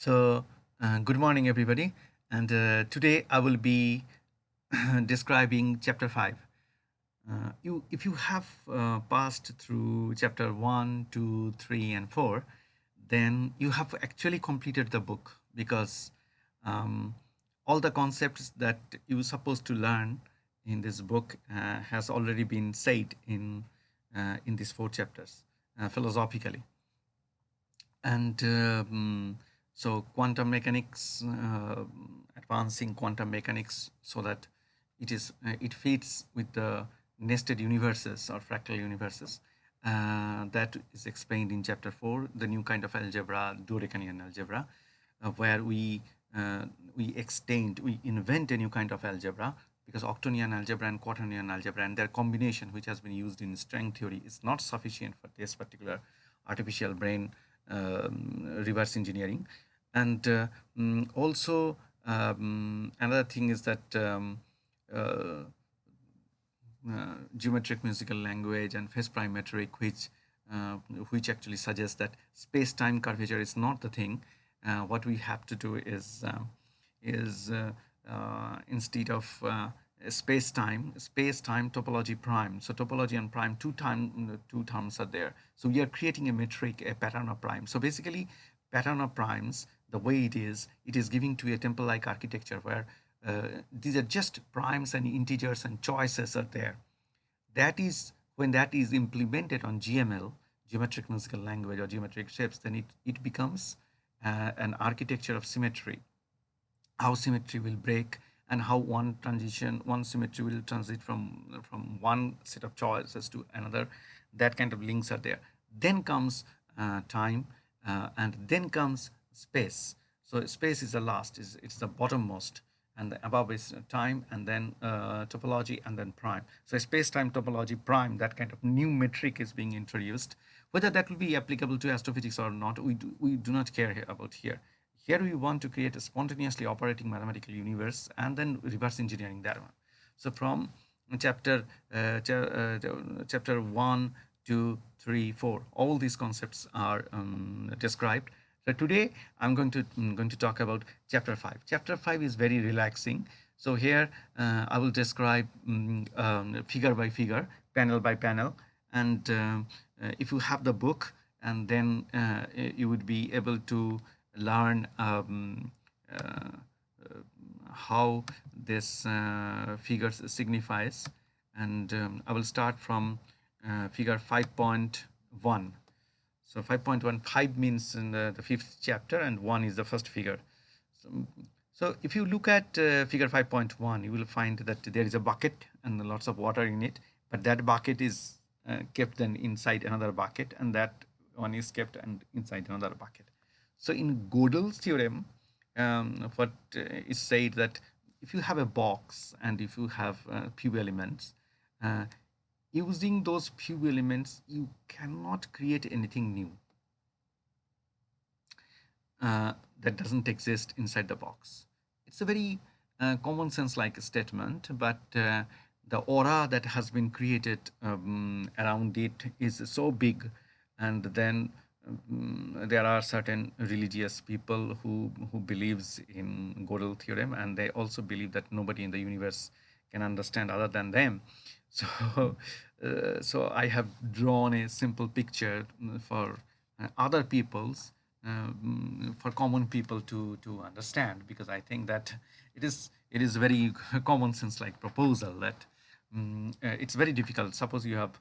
Good morning, everybody. And today I will be describing chapter 5. If you have passed through chapter 1, 2, 3, and 4, then you have actually completed the book because um, all the concepts that you were supposed to learn in this book has already been said in these 4 chapters philosophically. And so quantum mechanics, advancing quantum mechanics so that it fits with the nested universes or fractal universes, that is explained in chapter 4, the new kind of algebra, Dodecanian algebra, where we invent a new kind of algebra, because octonian algebra and quaternion algebra and their combination, which has been used in string theory, is not sufficient for this particular artificial brain reverse engineering. And also another thing is that uh, geometric musical language and phase prime metric, which actually suggests that space-time curvature is not the thing. What we have to do is instead of space-time topology prime. So topology and prime, two terms are there. So we are creating a metric, a pattern of prime. So basically, pattern of primes, the way it is giving to a temple-like architecture where these are just primes and integers and choices are there. That is when that is implemented on GML, geometric musical language, or geometric shapes, then it becomes an architecture of symmetry, how symmetry will break and how one symmetry will transit from one set of choices to another. That kind of links are there. Then comes time, and then comes space. So space is the last, it's the bottommost, and the above is time, and then topology, and then prime. So space-time topology prime, that kind of new metric is being introduced. Whether that will be applicable to astrophysics or not, we do not care about here. Here we want to create a spontaneously operating mathematical universe and then reverse engineering that one. So from chapter chapter 1, 2, 3, 4, all these concepts are described. So today I'm going to talk about chapter 5. Chapter 5 is very relaxing. So here I will describe figure by figure, panel by panel, and if you have the book, and then you would be able to learn how this figures signifies. And I will start from figure 5.1. So 5.1, 5 means in the fifth chapter, and 1 is the first figure. So if you look at figure 5.1, you will find that there is a bucket and lots of water in it, but that bucket is kept then inside another bucket, and that one is kept and inside another bucket. So in Gödel's theorem, what is said that if you have a box and if you have few elements, uh, using those few elements, you cannot create anything new that doesn't exist inside the box. It's a very common sense like statement, but the aura that has been created around it is so big. And then there are certain religious people who believes in Gödel theorem, and they also believe that nobody in the universe can understand other than them. So so I have drawn a simple picture for other people's, for common people to understand, because I think that it is very common sense like proposal that it's very difficult. Suppose you have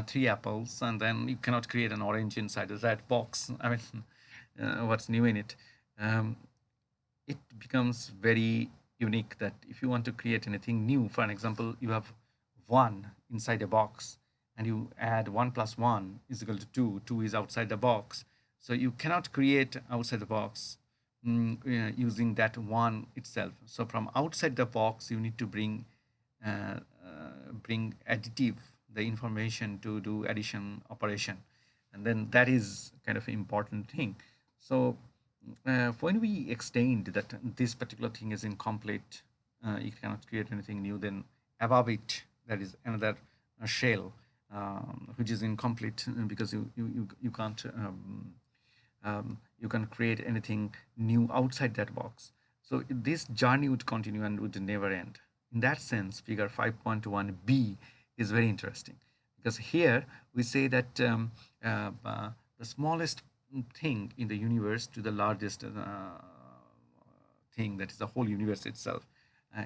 3 apples, and then you cannot create an orange inside of that box. I mean, what's new in it? Um, it becomes very unique that if you want to create anything new, for an example, you have 1 inside a box, and you add 1 plus 1 is equal to 2. 2 is outside the box. So you cannot create outside the box using that 1 itself. So from outside the box, you need to bring additive, the information to do addition operation, and then that is kind of an important thing. So when we extend that this particular thing is incomplete, it cannot create anything new, then above it there is another shell which is incomplete, because you can't you can create anything new outside that box. So this journey would continue and would never end. In that sense, figure 5.1b is very interesting, because here we say that the smallest thing in the universe to the largest thing, that is the whole universe itself,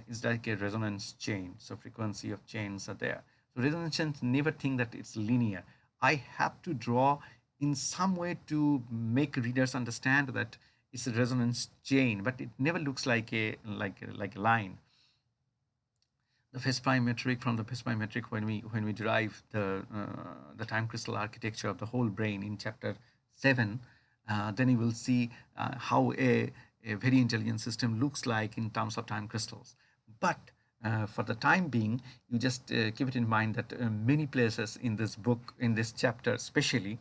is like a resonance chain. So frequency of chains are there. So resonance chains never think that it's linear. I have to draw in some way to make readers understand that it's a resonance chain, but it never looks like a line. The phase prime metric, from the phase prime metric, when we derive the time crystal architecture of the whole brain in chapter 7, then you will see how a very intelligent system looks like in terms of time crystals. But for the time being, you just keep it in mind that many places in this book, in this chapter especially,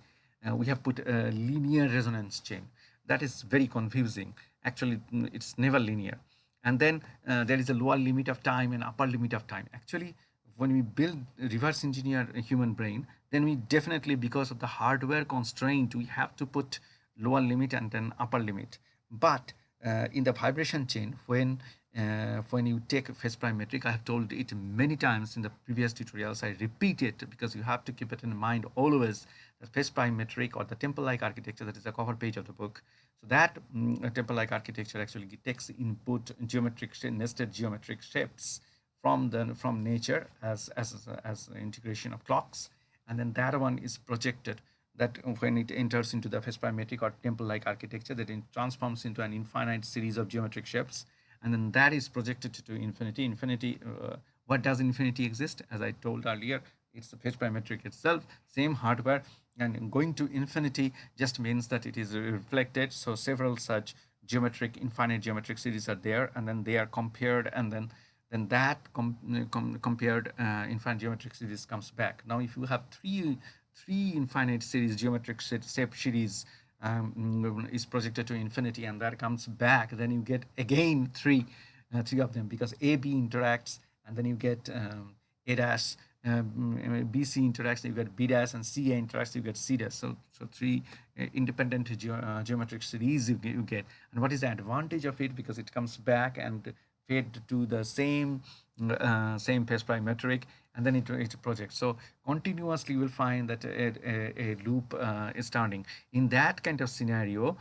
we have put a linear resonance chain. That is very confusing. Actually, it's never linear. And then there is a lower limit of time and upper limit of time. Actually, when we build reverse engineer a human brain, then we definitely, because of the hardware constraint, we have to put lower limit and then upper limit. But in the vibration chain, when you take phase prime metric, I have told it many times in the previous tutorials, I repeat it because you have to keep it in mind always, the phase prime metric or the temple-like architecture, that is the cover page of the book. So that temple-like architecture actually takes input geometric nested geometric shapes from nature as integration of clocks, and then that one is projected, that when it enters into the phase prime metric or temple-like architecture, that it transforms into an infinite series of geometric shapes, and then that is projected to infinity. Infinity, what does infinity exist? As I told earlier, it's the phase prime metric itself, same hardware, and going to infinity just means that it is reflected. So several such infinite geometric series are there, and then they are compared, and then that compared infinite geometric series comes back. Now, if you have three infinite series geometric shape series is projected to infinity, and that comes back, then you get again three of them, because AB interacts, and then you get A dash, BC interacts, you get B dash, and CA interacts, you get C dash. So three independent geometric series you get. And what is the advantage of it? Because it comes back and fed to the same phase prime metric, and then it projects. So continuously you will find that a loop is starting. In that kind of scenario,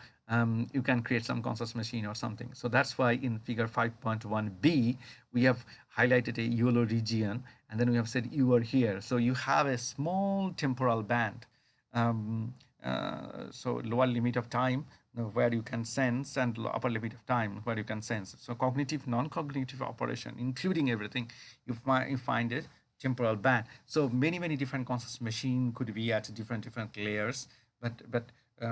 you can create some conscious machine or something. So that's why in figure 5.1b, we have highlighted a YOLO region, and then we have said you are here. So you have a small temporal band. So lower limit of time where you can sense, and upper limit of time where you can sense. So cognitive, non-cognitive operation, including everything, you find it temporal band. So many different conscious machine could be at different layers, but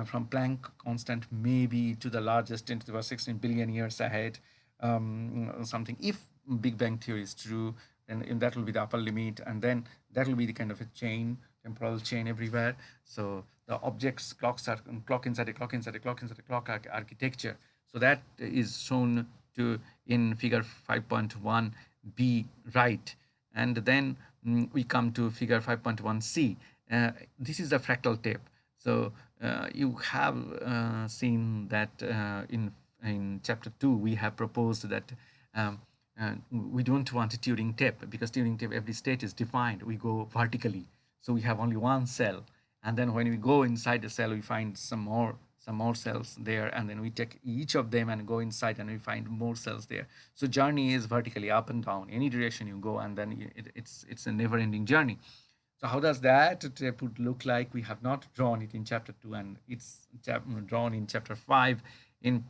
from Planck constant maybe to the largest 10 to the power 16 billion years ahead, something. If Big Bang theory is true, then that will be the upper limit, and then that will be the kind of a chain, temporal chain everywhere. So the objects, clocks are clock inside a clock inside a clock inside a clock architecture. So that is shown to in figure 5.1b, right? And then we come to figure 5.1c. This is the fractal tape. So you have seen that in chapter 2 we have proposed that we don't want a Turing tape, because Turing tape every state is defined. We go vertically, so we have only one cell, and then when we go inside the cell, we find some more cells there, and then we take each of them and go inside, and we find more cells there. So journey is vertically up and down, any direction you go, and then it's a never-ending journey. So how does that tape would look like? We have not drawn it in chapter 2, and it's drawn in chapter 5 in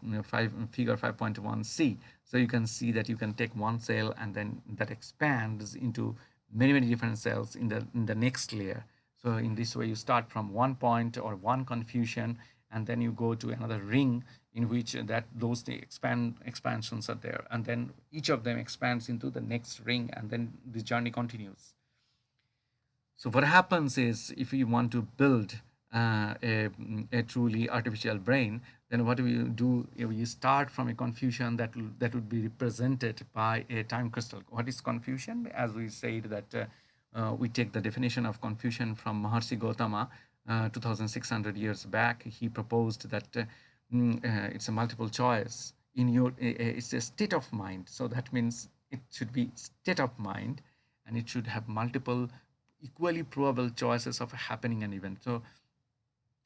figure 5.1c. So you can see that you can take one cell, and then that expands into many different cells in the next layer. So in this way, you start from one point or one confusion, and then you go to another ring in which those expansions are there, and then each of them expands into the next ring, and then the journey continues. So what happens is, if you want to build a truly artificial brain, then what do you do? You start from a confusion that would be represented by a time crystal. What is confusion? As we said that we take the definition of confusion from Maharishi Gautama, 2,600 years back, he proposed that it's a multiple choice in your, it's a state of mind. So that means it should be state of mind, and it should have multiple equally probable choices of happening an event. So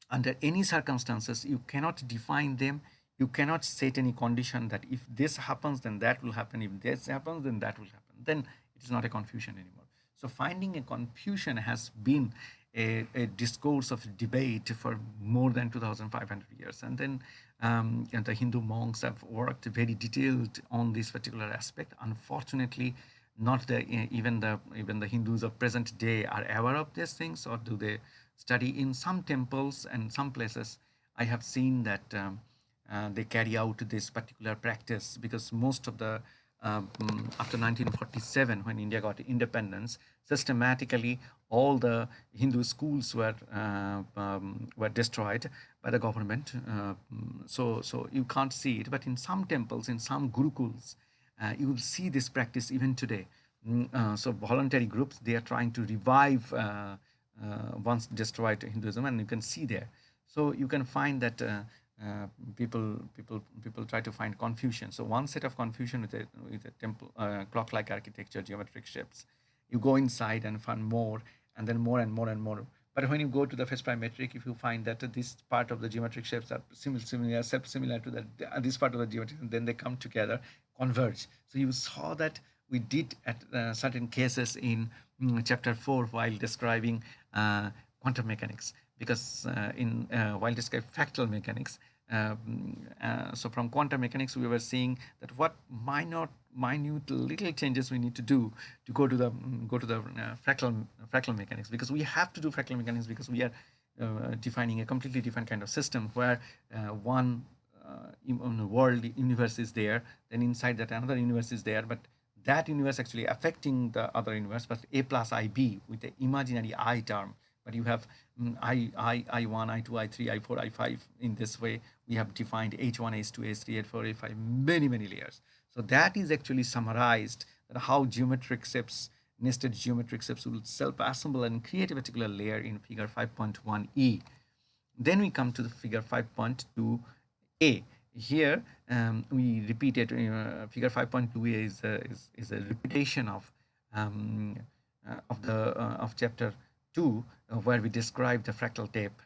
under any circumstances, you cannot define them. You cannot set any condition that if this happens, then that will happen. If this happens, then that will happen. Then it is not a confusion anymore. So finding a confusion has been a discourse of debate for more than 2,500 years. And then and the Hindu monks have worked very detailed on this particular aspect. Unfortunately, not the even the Hindus of present day are aware of these things, or do they study in some temples and some places. I have seen that they carry out this particular practice, because most of the after 1947, when India got independence, systematically all the Hindu schools were destroyed by the government. So you can't see it, but in some temples, in some gurukuls, you will see this practice even today. So voluntary groups, they are trying to revive once destroyed Hinduism, and you can see there. So you can find that people try to find confusion. So one set of confusion with a temple clock-like architecture, geometric shapes. You go inside and find more, and then more and more and more. But when you go to the phase prime metric, if you find that this part of the geometric shapes are similar, self-similar to that this part of the geometric, then they come together, converge. So you saw that we did at certain cases in chapter 4 while describing quantum mechanics, because while describing fractal mechanics, so from quantum mechanics we were seeing that what minute little changes we need to do to go to the fractal mechanics, because we have to do fractal mechanics, because we are defining a completely different kind of system where one world universe is there, then inside that another universe is there, but that universe actually affecting the other universe, but a plus ib with the imaginary I term. But you have I1, I2, I3, I4, I5. In this way, we have defined H1, H2, H3, H4, H5, many layers. So that is actually summarized that how geometric shapes, nested geometric shapes will self-assemble and create a particular layer in figure 5.1e. Then we come to the figure 5.2a. Here we repeated figure 5.2a is a repetition of chapter 2, where we describe the fractal tape.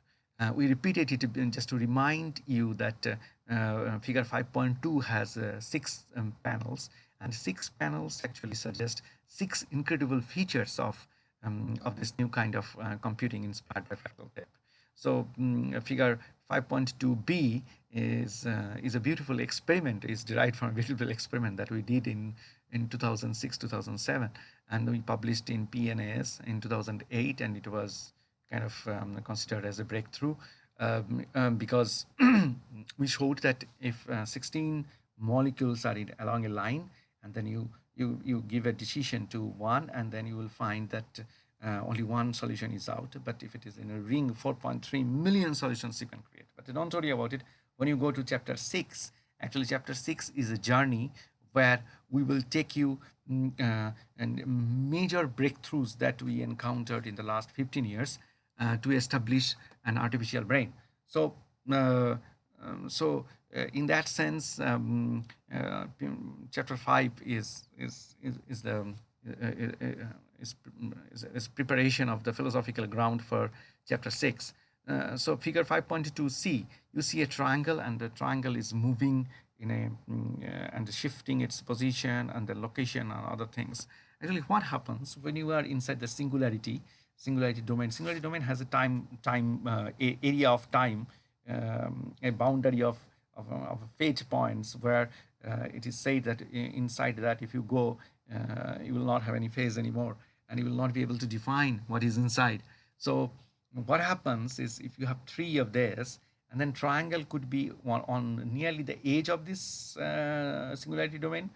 We repeated it just to remind you that figure 5.2 has 6 panels, and 6 panels actually suggest 6 incredible features of this new kind of computing inspired by fractal tape. So figure 5.2b is a beautiful experiment. Is derived from a beautiful experiment that we did in 2006, 2007, and we published in PNAS in 2008, and it was kind of considered as a breakthrough because we showed that if 16 molecules are along a line, and then you give a decision to one, and then you will find that only one solution is out. But if it is in a ring, 4.3 million solutions you can create. But don't worry about it. When you go to chapter 6, actually chapter 6 is a journey where we will take you and major breakthroughs that we encountered in the last 15 years to establish an artificial brain. So in that sense, chapter 5 is the is preparation of the philosophical ground for chapter 6. So figure 5.2c, you see a triangle, and the triangle is moving in and shifting its position and the location and other things. Actually, what happens when you are inside the singularity domain? Singularity domain has a area of time, a boundary of fate points, where it is said that inside that, if you go, you will not have any phase anymore, and you will not be able to define what is inside. So what happens is, if you have 3 of this, and then triangle could be on nearly the edge of this singularity domain,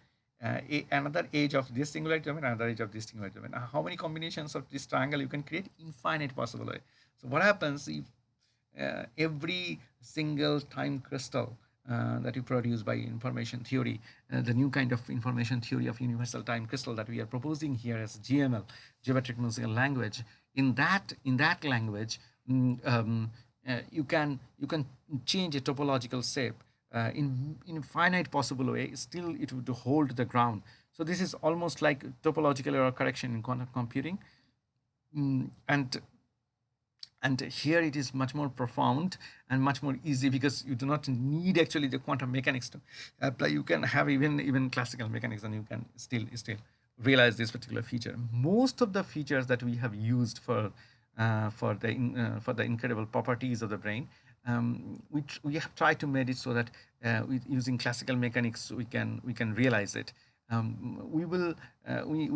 another edge of this singularity domain, another edge of this singularity domain. How many combinations of this triangle you can create? Infinite possible way. So what happens if every single time crystal that you produce by information theory, the new kind of information theory of universal time crystal that we are proposing here as GML, geometric musical language, in that language, you can change a topological shape in finite possible way. Still, it would hold the ground. So this is almost like topological error correction in quantum computing. And here it is much more profound and much more easy, because you do not need actually the quantum mechanics to apply. You can have even classical mechanics, and you can still realize this particular feature. Most of the features that we have used for the incredible properties of the brain, which we have tried to make it so that with using classical mechanics we can realize it. We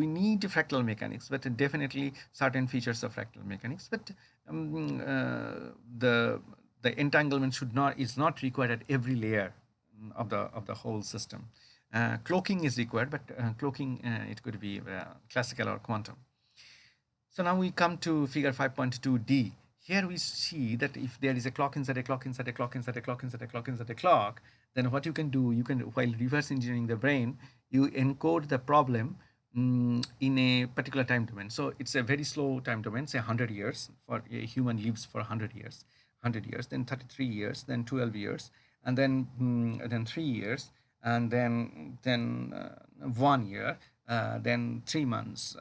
need fractal mechanics, but definitely certain features of fractal mechanics. But the entanglement is not required at every layer of the whole system. Cloaking is required, but cloaking, it could be classical or quantum. So now we come to figure 5.2D. Here we see that if there is a clock inside a clock inside a clock inside a clock inside a clock inside a clock, then what you can do, while reverse engineering the brain, you encode the problem in a particular time domain. So it's a very slow time domain, say 100 years. For a human lives for 100 years, then 33 years, then 12 years, and then 3 years, and then 1 year, then 3 months,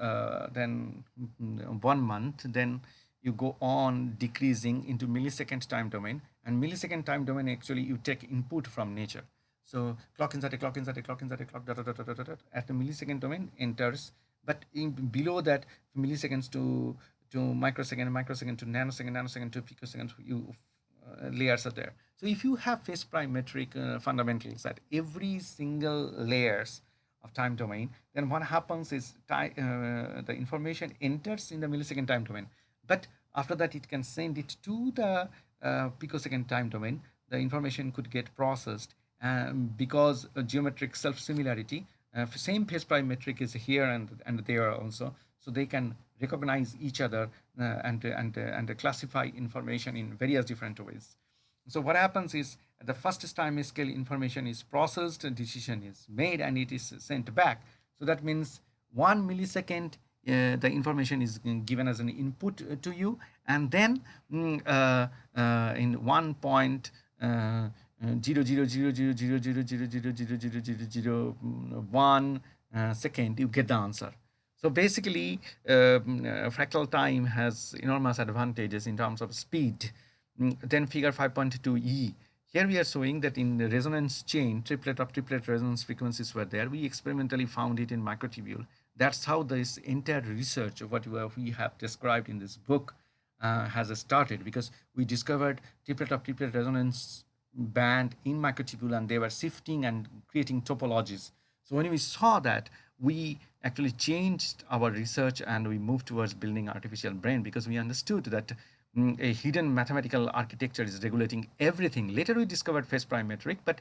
then 1 month, then you go on decreasing into millisecond time domain. And millisecond time domain, actually you take input from nature. So clock inside a clock inside a clock inside a clock, at the millisecond domain enters, but below that, milliseconds to microsecond to nanosecond to picosecond, layers are there. So if you have phase prime metric fundamentals at every single layers of time domain, then what happens is the information enters in the millisecond time domain, but after that it can send it to the picosecond time domain. The information could get processed, because geometric self-similarity, same phase prime metric is here and there also, so they can recognize each other and classify information in various different ways. So what happens is, at the first time scale, information is processed, a decision is made, and it is sent back. So that means 1 millisecond, the information is given as an input to you, and then in 1.0000000000001 you get the answer. So basically, fractal time has enormous advantages in terms of speed. Then figure 5.2e. Here we are showing that in the resonance chain, triplet of triplet resonance frequencies were there. We experimentally found it in microtubule. That's how this entire research of what we have described in this book has started, because we discovered triplet of triplet resonance band in microtubule, and they were shifting and creating topologies. So when we saw that, we actually changed our research and we moved towards building artificial brain, because we understood that a hidden mathematical architecture is regulating everything. Later we discovered phase prime metric, but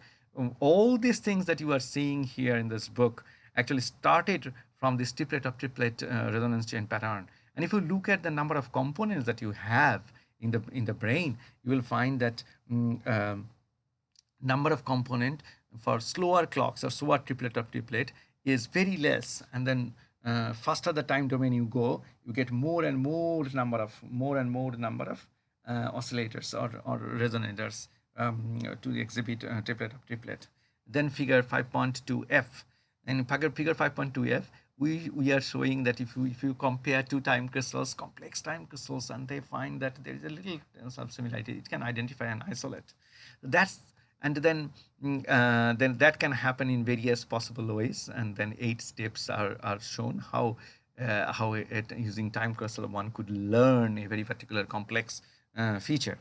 all these things that you are seeing here in this book actually started from this triplet of triplet resonance chain pattern. And if you look at the number of components that you have in the brain, you will find that number of component for slower clocks or slower triplet of triplet is very less. And then faster the time domain you go, you get more and more number of oscillators or resonators to exhibit triplet of triplet. Then figure 5.2f. And figure 5.2f, we are showing that if you compare two time crystals, complex time crystals, and they find that there is a little self-similarity, it can identify and isolate. And then that can happen in various possible ways. And then 8 steps are shown how using time crystal one could learn a very particular complex feature.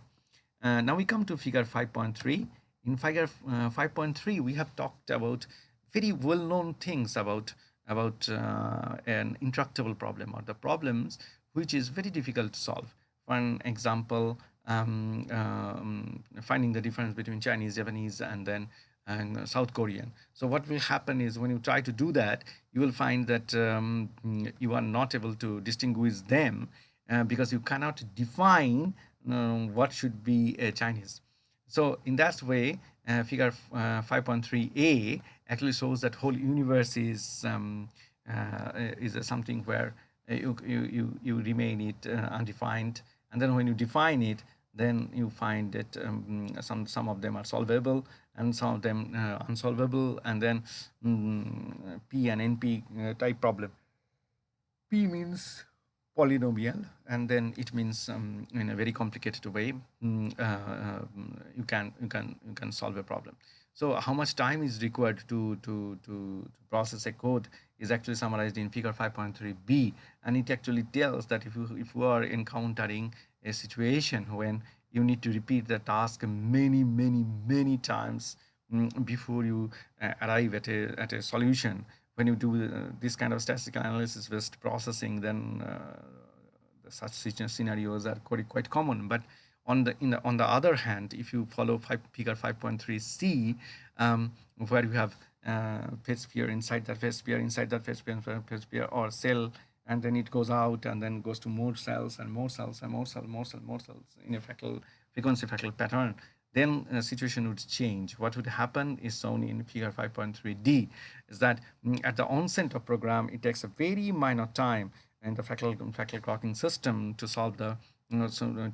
Now we come to figure 5.3. In figure 5.3, we have talked about very well-known things about an intractable problem, or the problems which is very difficult to solve. For an example, finding the difference between Chinese, Japanese, and South Korean. So what will happen is, when you try to do that, you will find that you are not able to distinguish them because you cannot define what should be a Chinese. So in that way, figure 5.3a actually shows that whole universe is something where you remain it undefined, and then when you define it, then you find that some of them are solvable and some of them unsolvable, and then P and NP type problem. P means polynomial, and then it means in a very complicated way you can solve a problem. So how much time is required to process a code is actually summarized in figure 5.3b, and it actually tells that if you are encountering a situation when you need to repeat the task many times before you arrive at a solution. When you do this kind of statistical analysis based processing, then such scenarios are quite common. But on the other hand, if you follow figure 5.3c, where you have phase sphere inside that phase sphere, inside that phase sphere, or cell, and then it goes out and then goes to more cells and more cells and more cells in a frequency fractal pattern, then the situation would change. What would happen is shown in figure 5.3d, is that at the onset of program, it takes a very minor time in the fractal clocking system to solve the,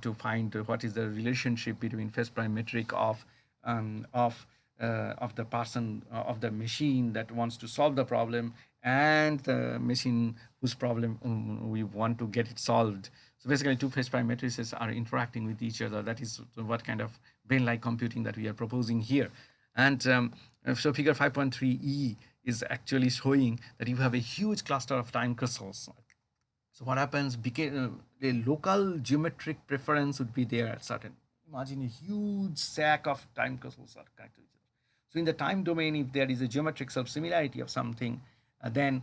to find what is the relationship between phase prime metric of the person, of the machine that wants to solve the problem, and the machine whose problem we want to get it solved. So basically, two phase prime matrices are interacting with each other. That is what kind of brain-like computing that we are proposing here. And so figure 5.3e is actually showing that you have a huge cluster of time crystals. So what happens, a local geometric preference would be there at certain. Imagine a huge sack of time crystals are connected to each other. So in the time domain, if there is a geometric self-similarity of something, then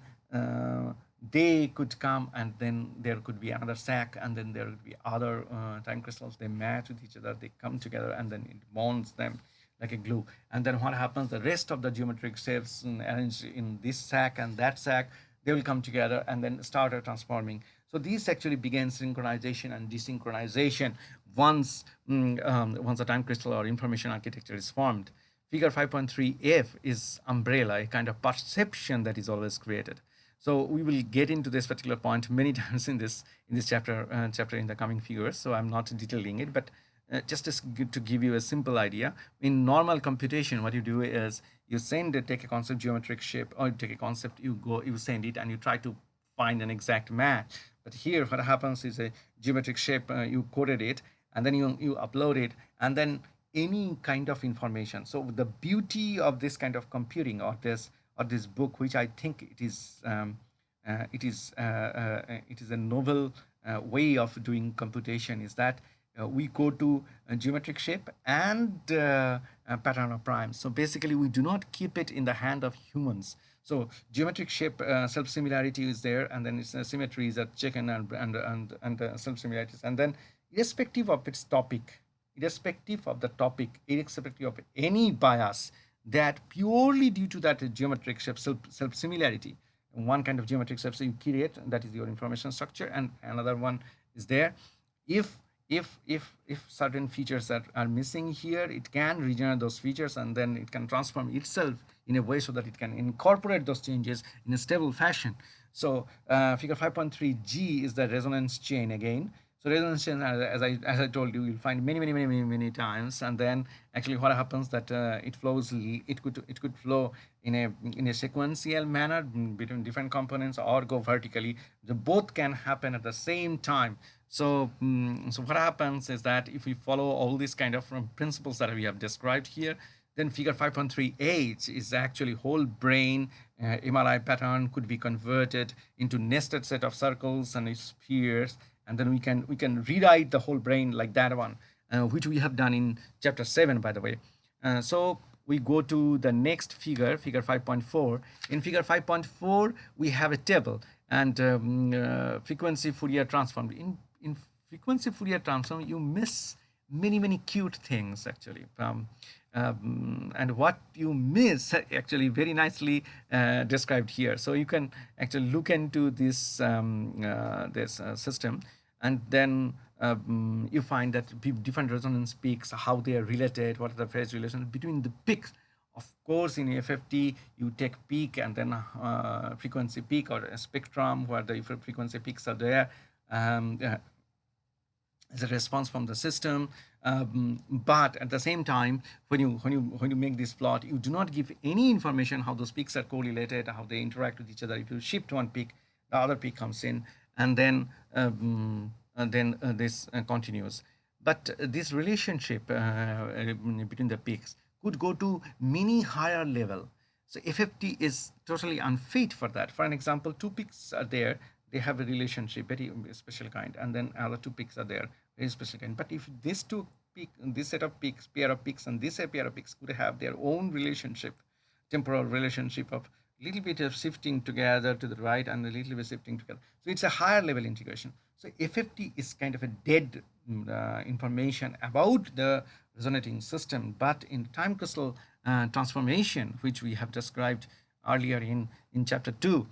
they could come, and then there could be another sack, and then there would be other time crystals. They match with each other, they come together, and then it bonds them like a glue. And then what happens, the rest of the geometric shapes arranged in this sack and that sack, they will come together and then start transforming. So this actually begins synchronization and desynchronization once the time crystal or information architecture is formed. Figure 5.3f is umbrella, a kind of perception that is always created. So we will get into this particular point many times in this chapter in the coming figures. So I'm not detailing it, but just to give you a simple idea, in normal computation, what you do is you take a concept geometric shape, or you take a concept, you send it, and you try to find an exact match. But here, what happens is a geometric shape, you coded it, and then you upload it, and then any kind of information. So the beauty of this kind of computing, or this book, which I think it is a novel way of doing computation, is that we go to a geometric shape and a pattern of primes. So basically, we do not keep it in the hand of humans. So geometric shape self-similarity is there, and then its symmetries are checked and self-similarities, and then irrespective of its topic, irrespective of the topic, irrespective of any bias, that purely due to that geometric shape self-similarity, one kind of geometric shape you create, that is your information structure, and another one is there. If certain features are missing here, it can regenerate those features, and then it can transform itself in a way so that it can incorporate those changes in a stable fashion. So figure 5.3g is the resonance chain again. So resonance chain, as I told you, you'll find many times, and then actually what happens that it could flow in a sequential manner between different components, or go vertically. The both can happen at the same time. So so what happens is that if we follow all these kind of principles that we have described here, then figure 5.3h is actually whole brain MRI pattern could be converted into nested set of circles and spheres, and then we can rewrite the whole brain like that one, which we have done in chapter 7, by the way. So we go to the next figure 5.4. In figure 5.4, we have a table and frequency Fourier transform. In frequency Fourier transform, you miss many cute things actually. And what you miss actually very nicely described here. So you can actually look into this system, and then you find that different resonance peaks, how they are related, what are the phase relations between the peaks. Of course, in FFT, you take peak and then frequency peak, or a spectrum where the frequency peaks are there. as a response from the system. But at the same time, when you make this plot, you do not give any information how those peaks are correlated, how they interact with each other. If you shift one peak, the other peak comes in, and then this continues. But this relationship between the peaks could go to many higher level. So FFT is totally unfit for that. For an example, two peaks are there, they have a relationship, very special kind, and then other two peaks are there, very special kind. But if this set of peaks, pair of peaks, and this pair of peaks could have their own relationship, temporal relationship of little bit of shifting together to the right and a little bit shifting together. So it's a higher level integration. So FFT is kind of a dead information about the resonating system, but in time crystal transformation, which we have described earlier in chapter 2,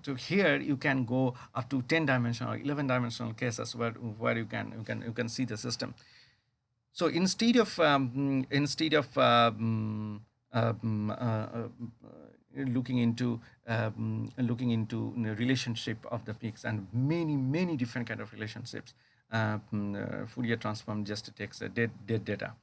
to here you can go up to 10 dimensional or 11 dimensional cases where you can see the system. So looking into the relationship of the peaks and many different kind of relationships, Fourier transform just takes a dead data,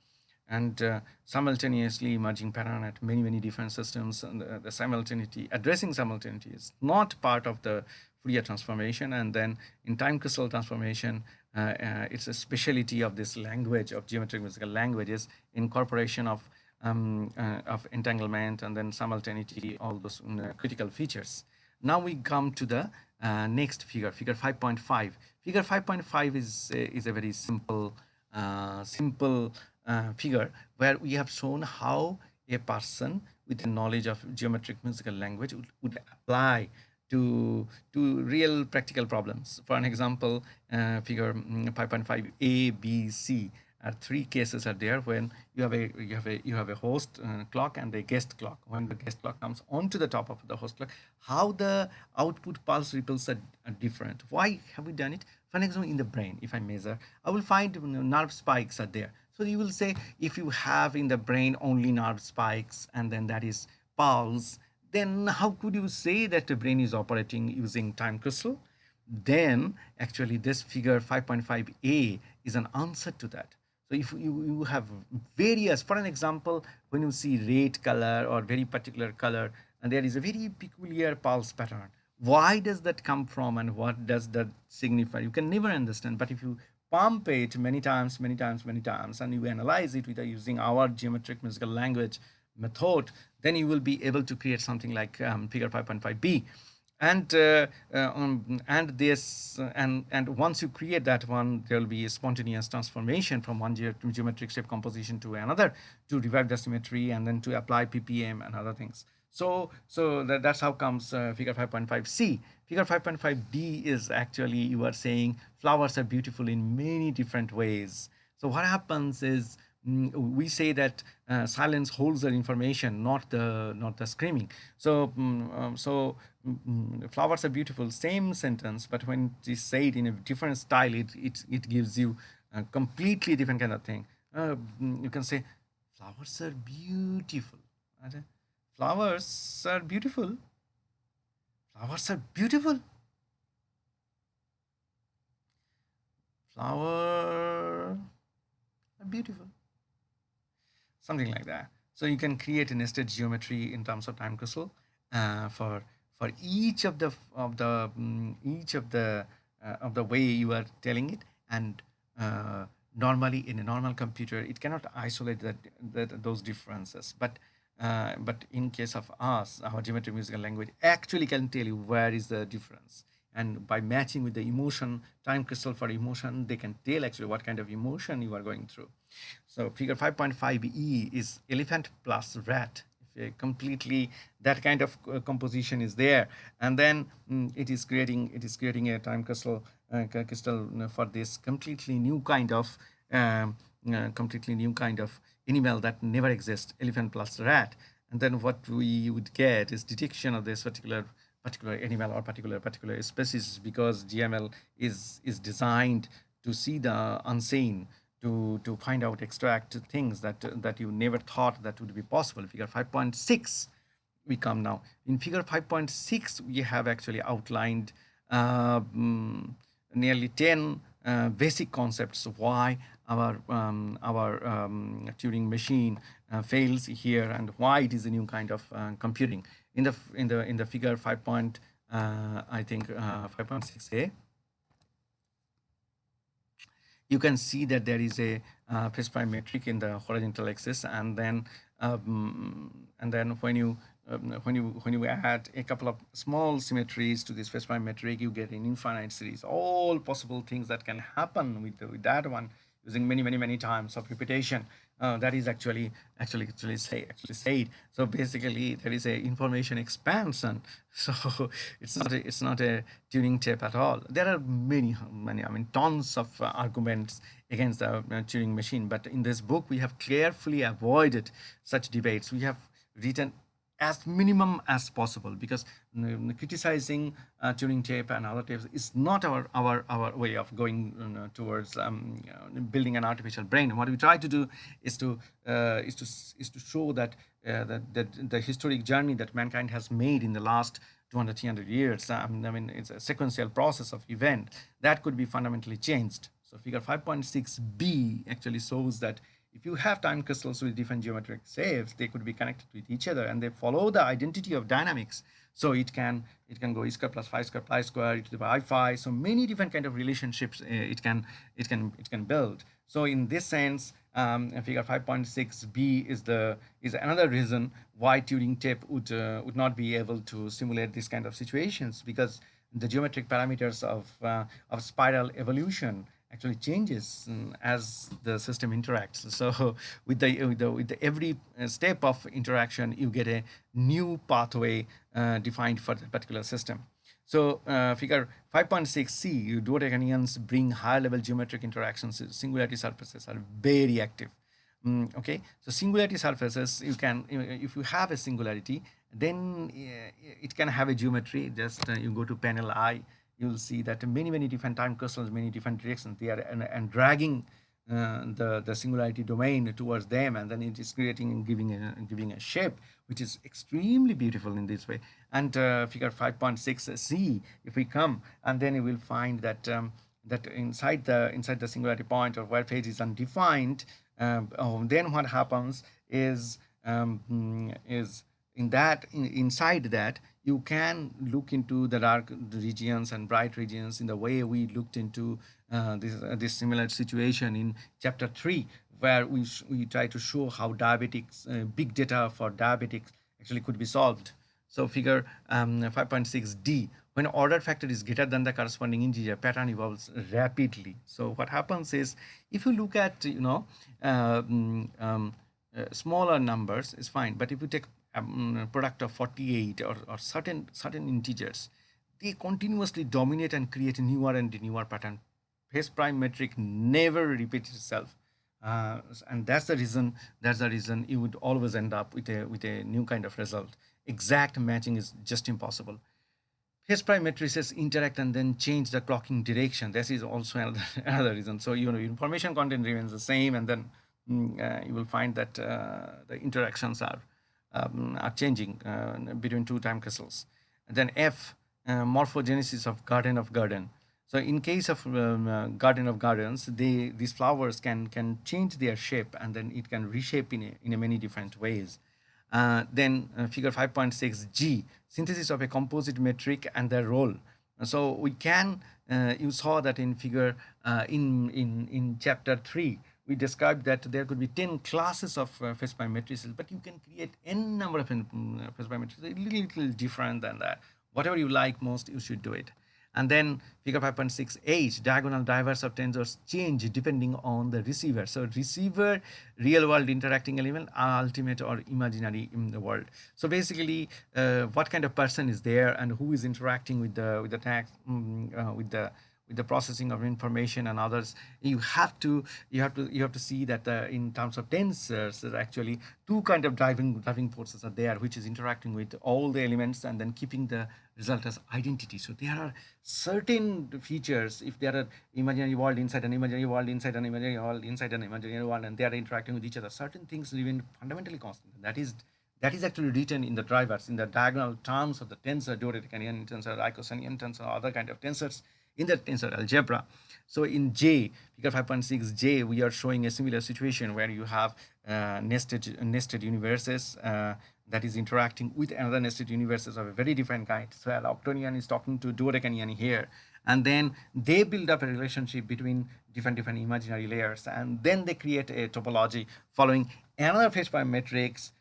and simultaneously emerging pattern at many different systems. And the simultaneity, addressing simultaneity, is not part of the Fourier transformation. And then in time crystal transformation, it's a specialty of this language of geometric musical languages, incorporation of entanglement and then simultaneity, all those critical features. Now we come to the next figure 5.5. Figure 5.5 is a very simple figure where we have shown how a person with the knowledge of geometric musical language would apply to real practical problems. For an example, figure 5.5 A, B, C. Three cases are there when you have a host clock and a guest clock. When the guest clock comes onto the top of the host clock, how the output pulse ripples are different. Why have we done it? For example, in the brain, if I measure, I will find nerve spikes are there. So you will say, if you have in the brain only nerve spikes and then that is pulse, then how could you say that the brain is operating using time crystal? Then actually this figure 5.5a is an answer to that. So if you have various, for an example, when you see red color or very particular color, and there is a very peculiar pulse pattern, why does that come from and what does that signify? You can never understand. But if you pump it many times, and you analyze it with using our geometric musical language method, then you will be able to create something like figure 5.5b. And once you create that one, there will be a spontaneous transformation from one geometric shape composition to another to revive the symmetry and then to apply ppm and other things. So that's how comes figure 5.5c. Figure 5.5d is actually, you are saying flowers are beautiful in many different ways. So what happens is, we say that silence holds the information, not the screaming. So flowers are beautiful, same sentence, but when it is said in a different style, it gives you a completely different kind of thing. You can say flowers are beautiful. Flowers are beautiful. Flowers are beautiful. Flower are beautiful. Something like that. So you can create a nested geometry in terms of time crystal for each of the way you are telling it. And normally in a normal computer, it cannot isolate those differences. But in case of us, our geometric musical language actually can tell you where is the difference. And by matching with the emotion, time crystal for emotion, they can tell actually what kind of emotion you are going through. So figure 5.5e is elephant plus rat. Completely that kind of composition is there, and then it is creating a time crystal for this completely new kind of animal that never exists, elephant plus rat. And then what we would get is detection of this particular animal or particular species, because GML is designed to see the unseen, to find out, extract things that you never thought that would be possible. Figure 5.6 we come now. In figure 5.6 we have actually outlined nearly 10 basic concepts of why our Turing machine fails here and why it is a new kind of computing. In the figure 5. I think 5.6a, you can see that there is a phase prime metric in the horizontal axis, and then when you add a couple of small symmetries to this phase prime metric, you get an infinite series, all possible things that can happen with that one, using many times of repetition. That is actually said. So basically, there is a information expansion. So it's not a Turing tape at all. There are many, I mean, tons of arguments against the Turing machine. But in this book, we have carefully avoided such debates. We have written as minimum as possible, because criticizing Turing tape and other tapes is not our way of going towards building an artificial brain. What we try to do is to show that the historic journey that mankind has made in the last 200, 300 years. I mean, it's a sequential process of event that could be fundamentally changed. So figure 5.6b actually shows that if you have time crystals with different geometric shapes, they could be connected with each other, and they follow the identity of dynamics. So it can go e square plus phi square pi square e to the power I phi. So many different kind of relationships it can build. So in this sense, figure 5.6b is another reason why Turing tape would not be able to simulate this kind of situations, because the geometric parameters of spiral evolution actually changes as the system interacts. So with the every step of interaction, you get a new pathway defined for the particular system. So figure 5.6c, Dodecanians bring higher level geometric interactions. Singularity surfaces are very active. Okay, so singularity surfaces, if you have a singularity, then it can have a geometry. Just you go to panel I, you'll see that many different time crystals, many different directions, they are and dragging the singularity domain towards them, and then it is creating and giving a shape which is extremely beautiful in this way. And figure 5.6c, if we come, and then you will find that that inside the singularity point, or where phase is undefined, then what happens is inside that you can look into the dark regions and bright regions in the way we looked into this similar situation in chapter 3, where we try to show how diabetics, big data for diabetics actually could be solved. So figure 5.6d, when order factor is greater than the corresponding integer, pattern evolves rapidly. So what happens is, if you look at smaller numbers, is fine, but if you take product of 48 or certain integers, they continuously dominate and create newer and newer pattern. Phase prime metric never repeats itself, and that's the reason you would always end up with a new kind of result. Exact matching is just impossible. Phase prime matrices interact and then change the clocking direction. This is also another reason. So information content remains the same, and then you will find that the interactions are changing between two time crystals. And then F, morphogenesis of garden. So in case of garden of gardens, these flowers can change their shape, and then it can reshape in a many different ways. Then figure 5.6g, synthesis of a composite metric and their role. So we can, you saw that in figure in chapter 3, we described that there could be 10 classes of phase prime matrices, but you can create n number of phase prime matrices, a little different than that. Whatever you like most, you should do it. And then figure 5.6h, diagonal drivers of tensors change depending on the receiver. So receiver, real world interacting element, ultimate or imaginary in the world. So basically, what kind of person is there and who is interacting with the text, with the processing of information and others, you have to see that in terms of tensors, there are actually two kind of driving forces are there, which is interacting with all the elements and then keeping the result as identity. So there are certain features, if there are imaginary world inside an imaginary world inside an imaginary world inside an imaginary world, and they are interacting with each other, certain things remain fundamentally constant. That is actually written in the drivers, in the diagonal terms of the tensor, Dodecanian tensor, Icosanian tensor, other kind of tensors. in the tensor algebra. So in J, figure 5.6J, we are showing a similar situation where you have nested universes that is interacting with another nested universes of a very different kind. So an octonion is talking to dodecanion here, and then they build up a relationship between different imaginary layers, and then they create a topology following another phase prime matrix,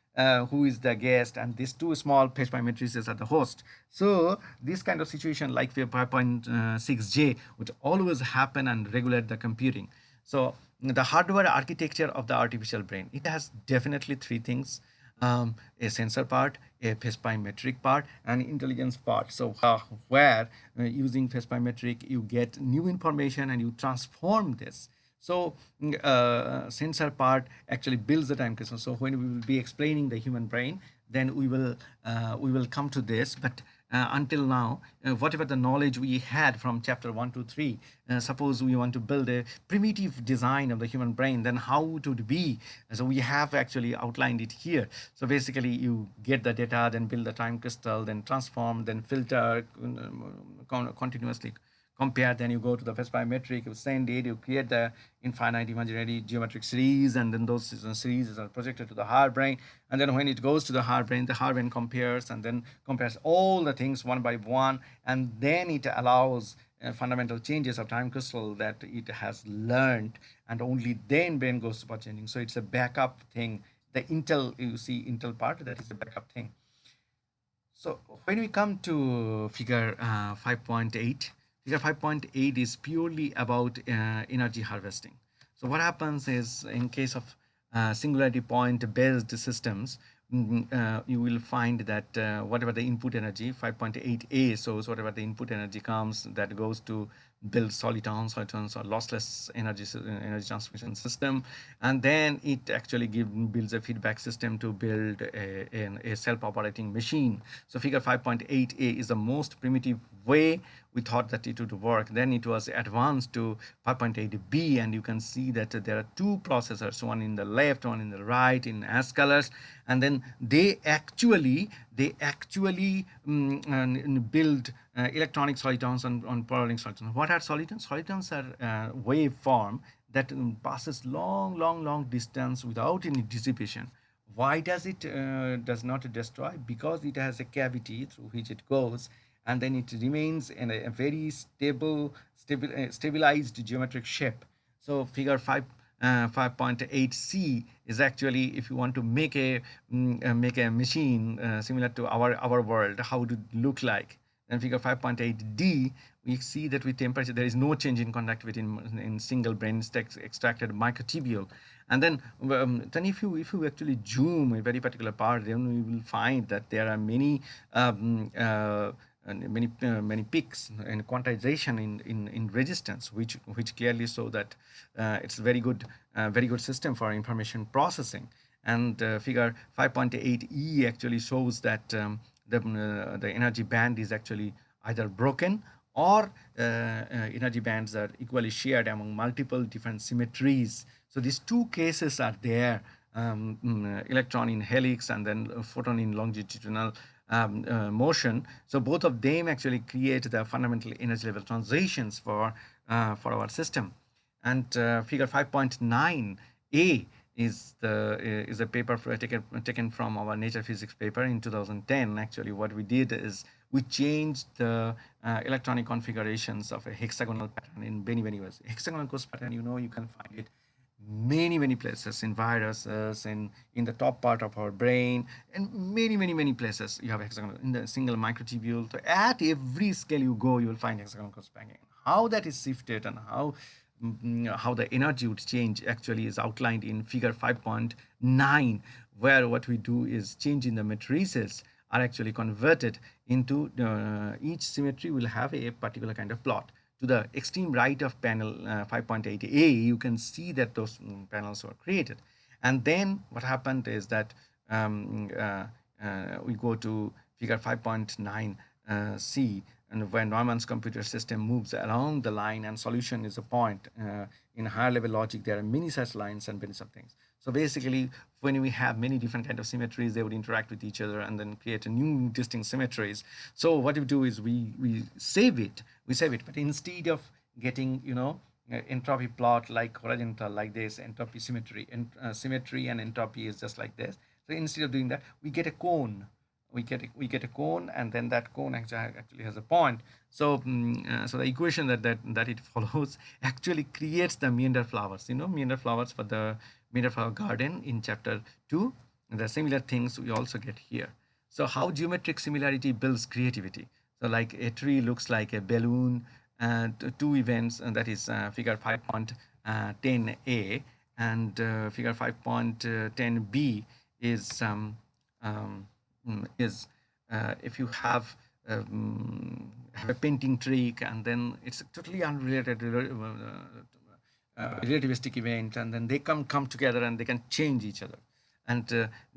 who is the guest, and these two small phase prime matrices are the host. So this kind of situation like 5.6J would always happen and regulate the computing. So the hardware architecture of the artificial brain, it has definitely three things: a sensor part, a phase prime metric part, and intelligence part. So where using phase prime metric, you get new information and you transform this. So sensor part actually builds the time crystal. So when we will be explaining the human brain, then we will come to this. But until now, whatever the knowledge we had from chapter 1 to 3, suppose we want to build a primitive design of the human brain, then how it would be. So we have actually outlined it here. So basically you get the data, then build the time crystal, then transform, then filter continuously, compare, then you go to the phase prime metric, you send it, you create the infinite imaginary geometric series, and then those series are projected to the hard brain. And then when it goes to the hard brain compares, and then compares all the things one by one, and then it allows fundamental changes of time crystal that it has learned, and only then brain goes to changing. So it's a backup thing. The Intel, you see Intel part, that is the backup thing. So when we come to figure 5.8, figure 5.8 is purely about energy harvesting. So what happens is, in case of singularity point based systems, you will find that whatever the input energy, 5.8a, so whatever the input energy comes, that goes to build solitons or lossless energy transmission system, and then it actually builds a feedback system to build a self-operating machine. So figure 5.8a is the most primitive way we thought that it would work. Then it was advanced to 5.8b, and you can see that there are two processors, one in the left, one in the right, in as colors, and then they actually build electronic solitons on paralleling solitons. What are solitons? Solitons are waveform that passes long distance without any dissipation. Why does it does not destroy? Because it has a cavity through which it goes, and then it remains in a very stabilized geometric shape. So figure 5.8c is actually, if you want to make a machine similar to our world, how would it look like? Then figure 5.8d, we see that with temperature there is no change in conductivity in single brain extracted microtubule. And then if you actually zoom a very particular part, then we will find that there are many many peaks and quantization in resistance, which clearly show that it's very good system for information processing. And figure 5.8e actually shows that the energy band is actually either broken, or energy bands are equally shared among multiple different symmetries. So these two cases are there: electron in helix and then photon in longitudinal motion. So both of them actually create the fundamental energy level transitions for our system. And figure 5.9a is a paper taken from our nature physics paper in 2010. Actually, what we did is we changed the electronic configurations of a hexagonal pattern in many ways. Hexagonal course pattern, you can find it many places, in viruses, in the top part of our brain, and many places you have hexagonal in the single microtubule. So at every scale you go, you will find hexagonal cross packing. How that is shifted and how the energy would change actually is outlined in figure 5.9, where what we do is change in the matrices are actually converted into each symmetry will have a particular kind of plot. To the extreme right of panel 5.8a, you can see that those panels were created. And then what happened is that we go to figure 5.9c, and when Neumann's computer system moves along the line and solution is a point. In higher level logic, there are many such lines and many such things. So basically, when we have many different kind of symmetries, they would interact with each other and then create a new distinct symmetries. So what we do is we save it, but instead of getting, you know, entropy plot like horizontal like this, entropy symmetry, and symmetry and entropy is just like this. So instead of doing that, we get a cone. We get a cone, and then that cone actually has a point. So so the equation that it follows actually creates the meander flowers. You know, meander flowers for the meander flower garden in chapter 2. And the similar things we also get here. So how geometric similarity builds creativity. So like a tree looks like a balloon, and two events, and that is figure 5.10a, and figure 5.10b is um, if you have a painting trick, and then it's a totally unrelated relativistic event, and then they come together and they can change each other. And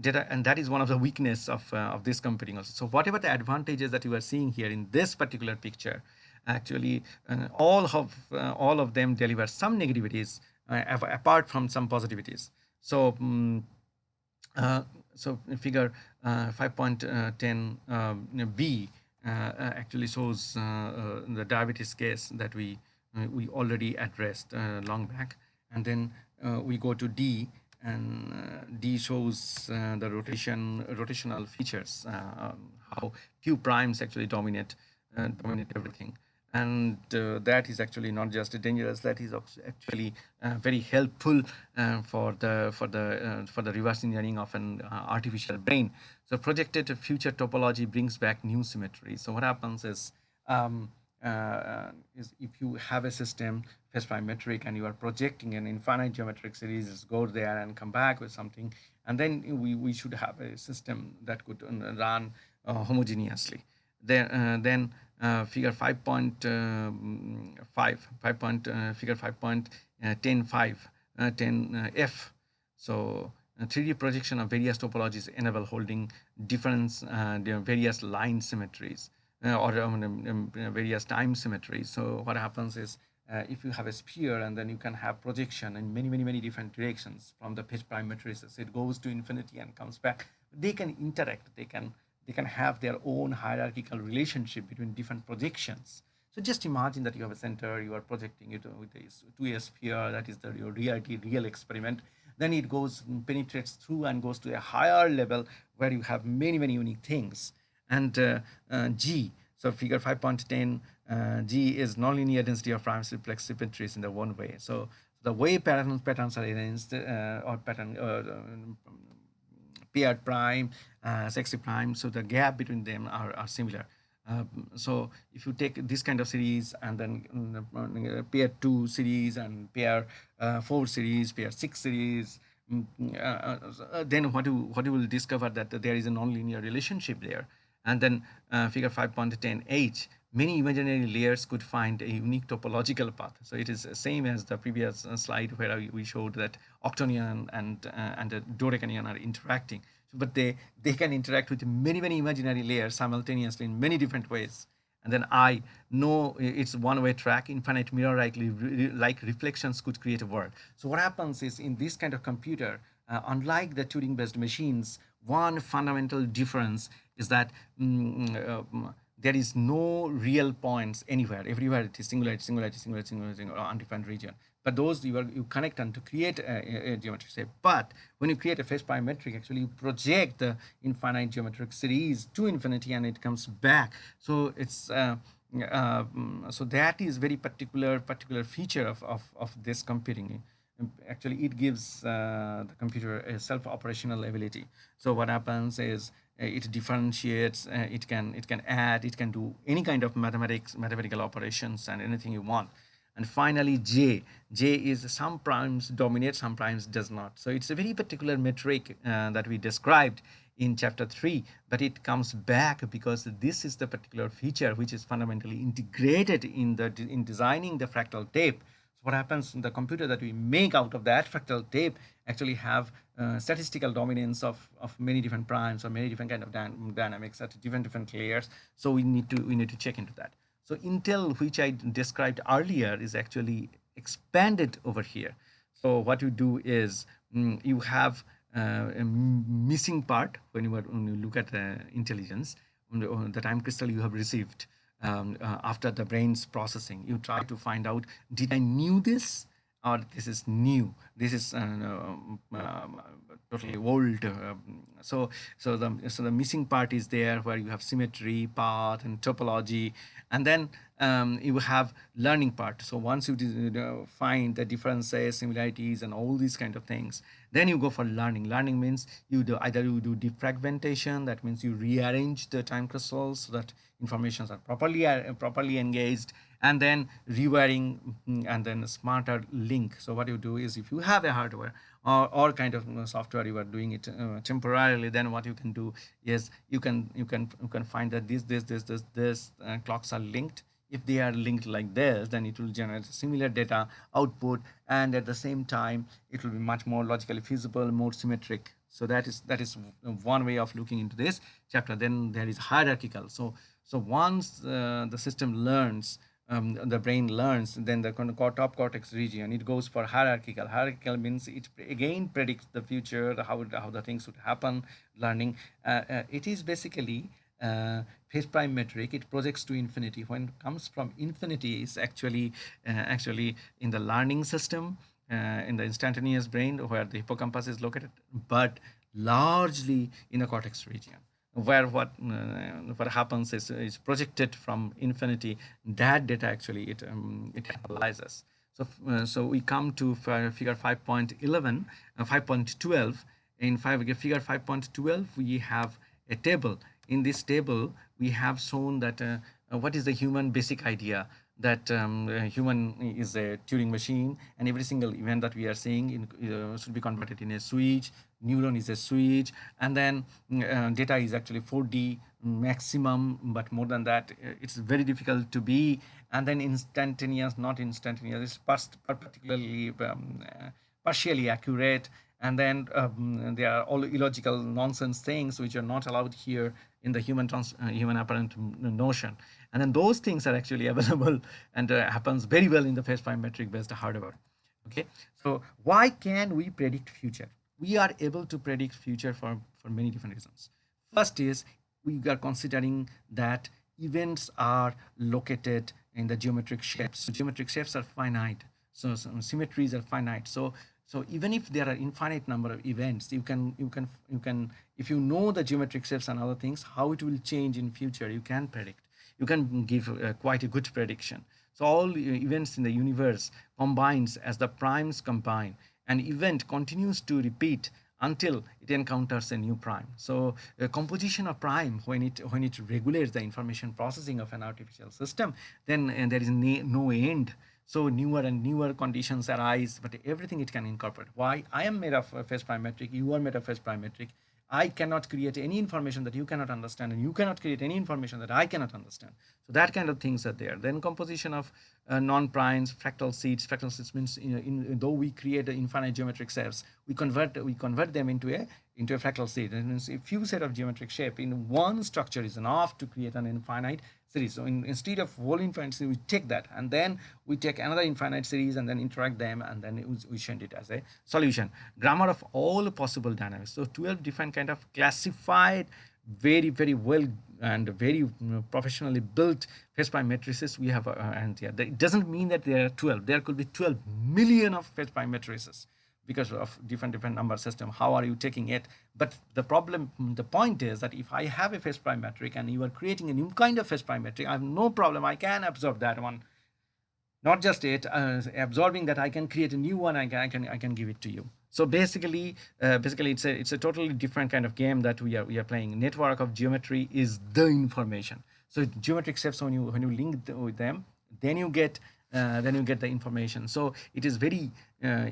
data, and that is one of the weakness of this computing also. So whatever the advantages that you are seeing here in this particular picture, actually all of them deliver some negativities apart from some positivities. So so figure 5.10 b actually shows the diabetes case that we already addressed long back. And then we go to D, and D shows the rotational features, how q primes actually dominate everything. And that is actually not just dangerous, that is actually very helpful for the reverse engineering of an artificial brain. So projected future topology brings back new symmetry. So what happens is if you have a system phase prime metric and you are projecting an infinite geometric series, go there and come back with something, and then we should have a system that could run homogeneously. Then figure 5.5 figure 5.10 f. So 3D projection of various topologies enable holding difference various line symmetries or various time symmetries. So what happens is if you have a sphere, and then you can have projection in many different directions from the phase prime matrices. It goes to infinity and comes back. They can interact. They can have their own hierarchical relationship between different projections. So just imagine that you have a center, you are projecting it with to a sphere, that is your real experiment. Then it goes, penetrates through and goes to a higher level where you have many unique things. And G, so figure 5.10, G is nonlinear density of prime simplex symmetries in the one way. So the way patterns are arranged, or pattern paired prime, sexy prime, so the gap between them are similar. So if you take this kind of series, and then pair 2 series, and pair 4 series, pair 6 series, then what you will discover that there is a nonlinear relationship there. And then figure 5.10h, many imaginary layers could find a unique topological path. So it is the same as the previous slide where we showed that octonion and the dodecanion are interacting. But they can interact with many imaginary layers simultaneously in many different ways. And then I know it's one-way track, infinite mirror-like reflections could create a world. So what happens is, in this kind of computer, unlike the Turing-based machines, one fundamental difference is that there is no real points anywhere. Everywhere it is singularity, or undefined region. But those you connect on to create a geometric shape. But when you create a phase prime metric, actually you project the infinite geometric series to infinity, and it comes back. So it's so that is very particular feature of this computing. Actually, it gives the computer a self-operational ability. So what happens is it differentiates, it can add, it can do any kind of mathematical operations and anything you want. And finally, J is some primes dominate, some primes does not. So it's a very particular metric that we described in chapter 3, but it comes back because this is the particular feature which is fundamentally integrated in designing the fractal tape. So what happens in the computer that we make out of that fractal tape actually have statistical dominance of many different primes or many different kind of dynamics at different layers. So we need to check into that. So Intel, which I described earlier, is actually expanded over here. So what you do is you have missing part when you look at intelligence, the time crystal you have received after the brain's processing. You try to find out, did I knew this, or this is new, this is totally old. So the missing part is there, where you have symmetry, path, and topology. And then you have learning part. So once you find the differences, similarities, and all these kind of things, then you go for learning. Learning means either you do defragmentation, that means you rearrange the time crystals so that informations are properly engaged, and then rewiring, and then smarter link. So what you do is, if you have a hardware or kind of software, you are doing it temporarily, then what you can do is you can find that this clocks are linked. If they are linked like this, then it will generate similar data output, and at the same time it will be much more logically feasible, more symmetric. So that is one way of looking into this chapter. Then there is hierarchical. So once the system learns, the brain learns, then the top cortex region, it goes for hierarchical. Hierarchical means it again predicts the future, how the things would happen. Learning, it is basically phase prime metric. It projects to infinity. When it comes from infinity, is actually in the learning system, in the instantaneous brain, where the hippocampus is located, but largely in the cortex region, where what happens is projected from infinity. That data actually it analyzes. So we come to figure 5.11, 5.12. In figure 5.12, we have a table. In this table, we have shown that what is the human basic idea, that human is a Turing machine, and every single event that we are seeing should be converted in a switch. Neuron is a switch, and then data is actually 4D maximum, but more than that, it's very difficult to be. And then instantaneous, not instantaneous, it's particularly partially accurate. And then there are all illogical nonsense things which are not allowed here in the human apparent notion. And then those things are actually available, and happens very well in the phase prime metric based hardware. Okay, so why can we predict future? We are able to predict future for many different reasons. First is, we are considering that events are located in the geometric shapes. So geometric shapes are finite, so symmetries are finite. So even if there are infinite number of events, you can if you know the geometric shapes and other things, how it will change in future, you can predict. You can give quite a good prediction. So all events in the universe combines as the primes combine. An event continues to repeat until it encounters a new prime. So the composition of prime, when it regulates the information processing of an artificial system, then there is no end. So newer and newer conditions arise, but everything it can incorporate. Why? I am made of phase prime metric, you are made of phase prime metric. I cannot create any information that you cannot understand, and you cannot create any information that I cannot understand. So that kind of things are there. Then composition of non-primes, fractal seeds. Fractal seeds means, though we create infinite geometric shapes, we convert them into a fractal seed. That means a few set of geometric shape in one structure is enough to create an infinite series. So instead of whole infinite series, we take that, and then we take another infinite series and then interact them, and then we send it as a solution. Grammar of all possible dynamics. So 12 different kind of classified, very very well and very professionally built phase prime matrices we have. And yeah, it doesn't mean that there are 12. There could be 12 million of phase prime matrices, because of different number system. How are you taking it? But the point is that if I have a phase prime metric and you are creating a new kind of phase prime metric, I have no problem. I can absorb that one. Not just it, absorbing that, I can create a new one. I can give it to you. So basically it's a totally different kind of game that we are playing. Network of geometry is the information. So geometric shapes, when you link with them, then you get the information. So it is very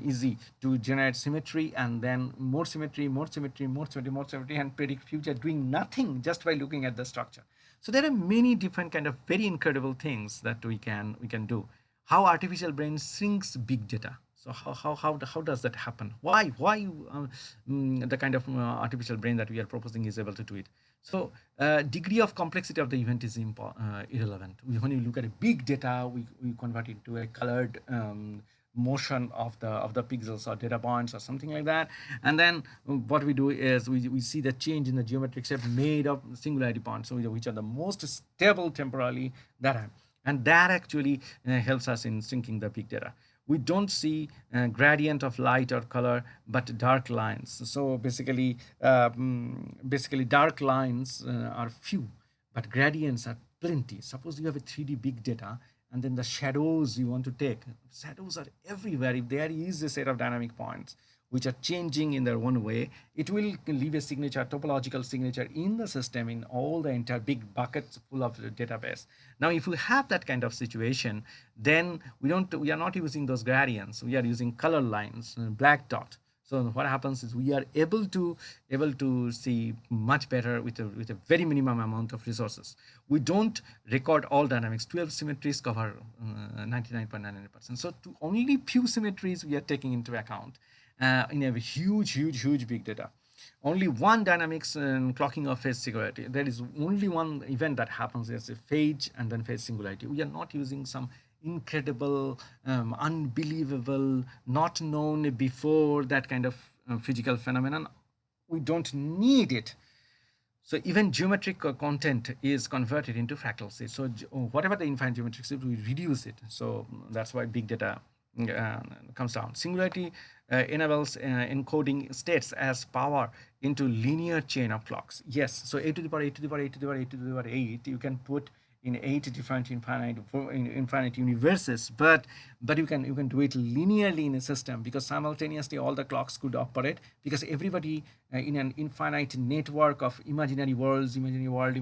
easy to generate symmetry, and then more symmetry, and predict future doing nothing, just by looking at the structure. So there are many different kind of very incredible things that we can do. How artificial brain shrinks big data. So how does that happen? Why the kind of artificial brain that we are proposing is able to do it? So degree of complexity of the event is irrelevant. When you look at a big data, we convert it to a colored motion of the pixels or data points or something like that. And then what we do is we see the change in the geometric shape made of singularity points, so which are the most stable temporally that, and that actually helps us in syncing the big data. We don't see gradient of light or color, but dark lines. So basically dark lines are few, but gradients are plenty. Suppose you have a 3D big data, and then the shadows you want to take. Shadows are everywhere. If there is a set of dynamic points which are changing in their own way, it will leave a signature, topological signature in the system, in all the entire big buckets full of the database. Now, if we have that kind of situation, then we are not using those gradients. We are using color lines, black dot. So what happens is we are able to see much better with a very minimum amount of resources. We don't record all dynamics. 12 symmetries cover 99.99%. So to only few symmetries we are taking into account in a huge big data. Only one dynamics clocking of phase singularity. There is only one event that happens as a phase and then phase singularity. We are not using some incredible, unbelievable, not known before, that kind of physical phenomenon. We don't need it. So even geometric content is converted into fractal space. So whatever the infinite geometric space, we reduce it. So that's why big data comes down. Singularity enables encoding states as power into linear chain of clocks. Yes, so a to the power, a to the power, a to the power, a to the power 8, you can put in 8 different infinite universes, but you can do it linearly in a system, because simultaneously all the clocks could operate, because everybody in an infinite network of imaginary worlds, imaginary world,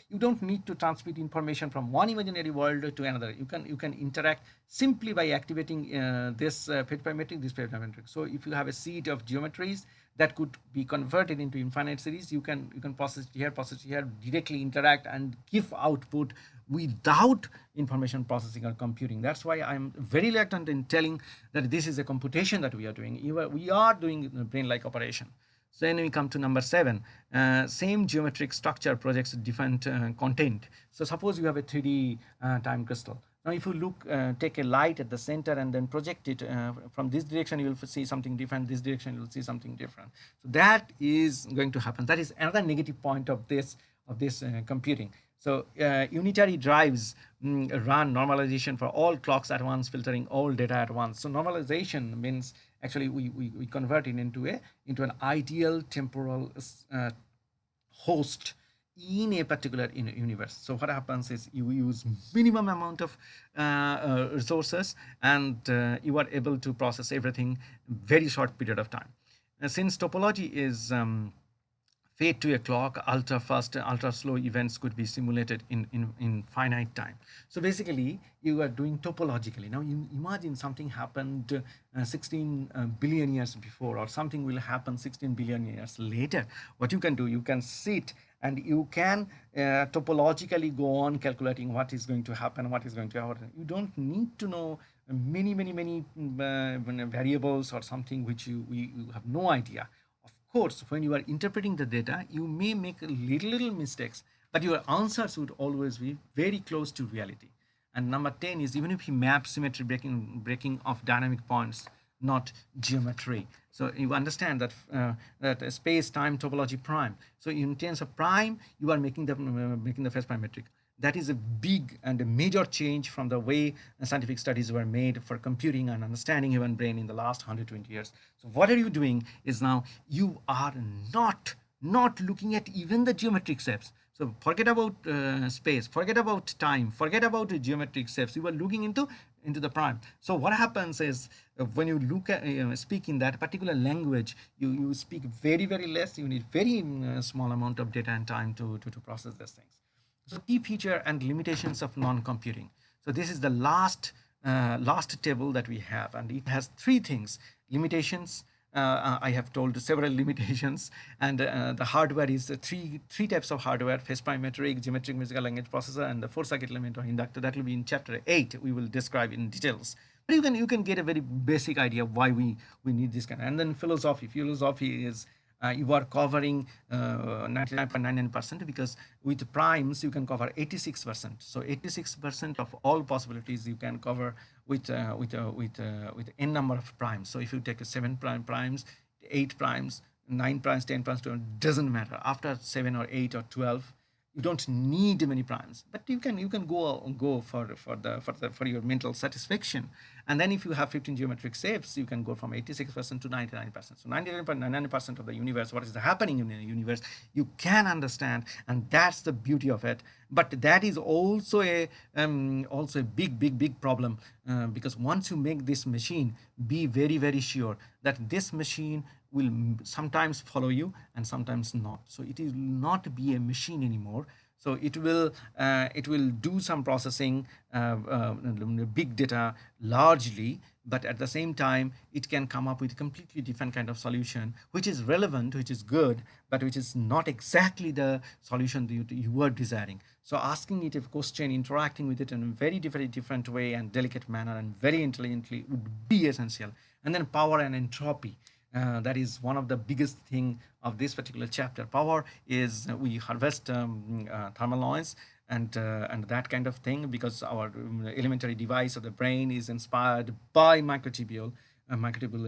you don't need to transmit information from one imaginary world to another. You can interact simply by activating this phase parametric, this phase parametric. So if you have a seed of geometries that could be converted into infinite series, you can process it here, directly interact and give output without information processing or computing. That's why I'm very reluctant in telling that this is a computation that we are doing. We are doing brain-like operation. So then we come to number 7. Same geometric structure projects different content. So suppose you have a 3D time crystal. Now, if you look, take a light at the center and then project it from this direction, you will see something different. This direction, you will see something different. So that is going to happen. That is another negative point of this computing. So unitary drives run normalization for all clocks at once, filtering all data at once. So normalization means actually we convert it into an ideal temporal host in a particular universe. So what happens is you use minimum amount of resources, and you are able to process everything very short period of time. Since topology is fade to a clock, ultra fast, ultra slow events could be simulated in finite time. So basically, you are doing topologically. Now, you imagine something happened 16 billion years before, or something will happen 16 billion years later. What you can do, you can sit and you can topologically go on calculating what is going to happen, what is going to happen. You don't need to know many variables or something which you have no idea. Of course, when you are interpreting the data, you may make little mistakes, but your answers would always be very close to reality. And number 10 is, even if you map symmetry breaking of dynamic points, not geometry. So you understand that that space-time topology prime. So in terms of prime, you are making the phase parametric. That is a big and a major change from the way scientific studies were made for computing and understanding human brain in the last 120 years. So what are you doing is, now you are not looking at even the geometric shapes. So forget about space, forget about time, forget about the geometric shapes. You are looking into the prime. So what happens is, when you look at speak in that particular language, you speak very less. You need very small amount of data and time to process these things. So key feature and limitations of non-computing. So this is the last table that we have, and it has 3 things: limitations. I have told several limitations, and the hardware is three types of hardware: phase parametric, geometric musical language processor, and the 4-circuit element or inductor. That will be in chapter 8. We will describe in details. But you can get a very basic idea of why we need this kind. And then philosophy. Philosophy is you are covering 99.99%, because with primes you can cover 86%. So 86% of all possibilities you can cover with n number of primes. So if you take a 7 primes, 8 primes, 9 primes, 10 primes, 12, doesn't matter. After 7 or 8 or 12, you don't need many primes, but you can go for your mental satisfaction. And then if you have 15 geometric shapes, you can go from 86% to 99%. So 99.99% of the universe, what is happening in the universe, you can understand, and that's the beauty of it. But that is also a big problem, because once you make this machine, be very sure that this machine will sometimes follow you and sometimes not. So it will not be a machine anymore. So it will do some processing, big data largely, but at the same time it can come up with completely different kind of solution, which is relevant, which is good, but which is not exactly the solution that you were desiring. So asking it a question, interacting with it in a very different way and delicate manner and very intelligently would be essential. And then power and entropy, that is one of the biggest thing of this particular chapter. Power is, we harvest thermal noise and that kind of thing, because our elementary device of the brain is inspired by microtubule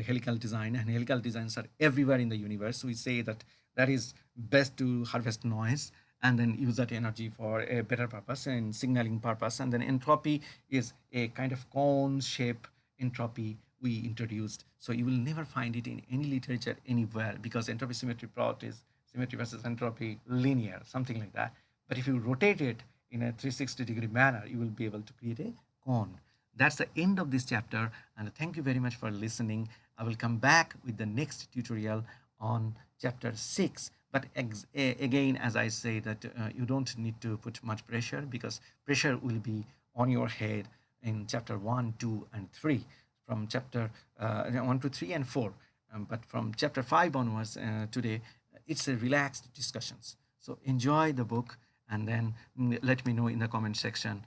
helical design, and helical designs are everywhere in the universe. We say that that is best to harvest noise and then use that energy for a better purpose and signaling purpose. And then entropy is a kind of cone shape entropy we introduced. So you will never find it in any literature anywhere, because entropy symmetry plot is symmetry versus entropy linear, something like that. But if you rotate it in a 360-degree manner, you will be able to create a cone. That's the end of this chapter, and thank you very much for listening. I will come back with the next tutorial on chapter 6. But again, as I say, that you don't need to put much pressure, because pressure will be on your head in chapter 1, 2, and 3. From chapter 1 to 3 and 4. But from chapter 5 onwards today, it's a relaxed discussions. So enjoy the book, and then let me know in the comment section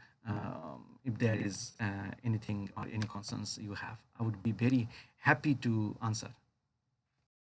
if there is anything or any concerns you have. I would be very happy to answer.